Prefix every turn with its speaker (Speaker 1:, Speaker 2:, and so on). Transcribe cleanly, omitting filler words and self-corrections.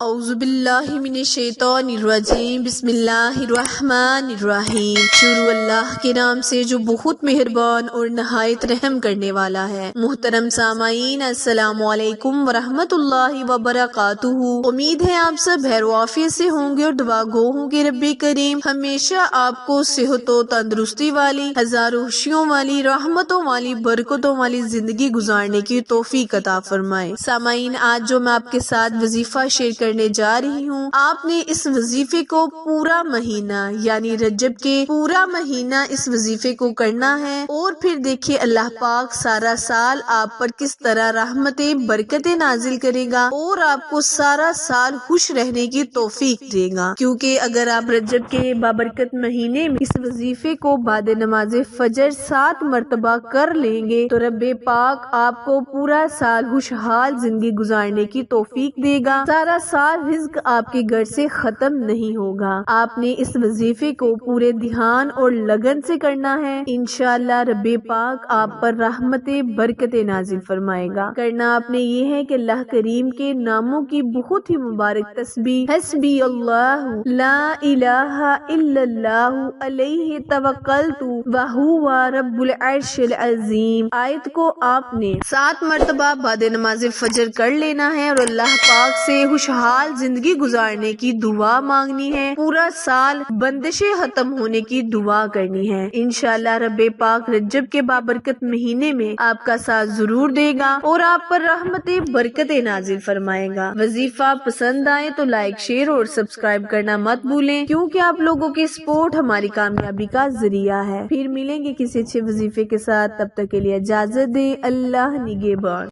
Speaker 1: اعوذ باللہ من الشیطان الرجیم، بسم اللہ الرحمن الرحیم۔ شروع اللہ کے نام سے جو بہت مہربان اور نہایت رحم کرنے والا ہے۔ محترم سامعین، السلام علیکم ورحمۃ اللہ وبرکاتہ۔ امید ہے آپ سب خیر و عافیت سے ہوں گے اور دعا گو ہوں گے رب کریم ہمیشہ آپ کو صحت و تندرستی والی، ہزاروں خوشیوں والی، رحمتوں والی، برکتوں والی زندگی گزارنے کی توفیق عطا فرمائے۔ سامعین، آج جو میں آپ کے ساتھ وظیفہ شیئر کرنے جا رہی ہوں، آپ نے اس وظیفے کو پورا مہینہ یعنی رجب کے پورا مہینہ اس وظیفے کو کرنا ہے، اور پھر دیکھیے اللہ پاک سارا سال آپ پر کس طرح رحمتیں برکتیں نازل کرے گا اور آپ کو سارا سال خوش رہنے کی توفیق دے گا۔ کیونکہ اگر آپ رجب کے بابرکت مہینے میں اس وظیفے کو بعد نماز فجر 7 مرتبہ کر لیں گے تو رب پاک آپ کو پورا سال خوشحال زندگی گزارنے کی توفیق دے گا۔ سارا سال رزق آپ کے گھر سے ختم نہیں ہوگا۔ آپ نے اس وظیفے کو پورے دھیان اور لگن سے کرنا ہے، انشاءاللہ رب پاک آپ پر رحمتیں برکتیں نازل فرمائے گا۔ کرنا آپ نے یہ ہے کہ اللہ کریم کے ناموں کی بہت ہی مبارک تسبیح حسبی اللہ لا الہ الا اللہ علیہ توکلت وہو رب العرش العظیم آیت کو آپ نے 7 مرتبہ بعد نماز فجر کر لینا ہے اور اللہ پاک سے خوشحال زندگی گزارنے کی دعا مانگنی ہے، پورا سال بندشیں ختم ہونے کی دعا کرنی ہے۔ انشاءاللہ رب پاک رجب کے بابرکت مہینے میں آپ کا ساتھ ضرور دے گا اور آپ پر رحمتیں برکتیں نازل فرمائے گا۔ وظیفہ پسند آئے تو لائک، شیئر اور سبسکرائب کرنا مت بھولیں، کیونکہ آپ لوگوں کی سپورٹ ہماری کامیابی کا ذریعہ ہے۔ پھر ملیں گے کسی اچھے وظیفے کے ساتھ، تب تک کے لیے اجازت دیں، اللہ نگہبان۔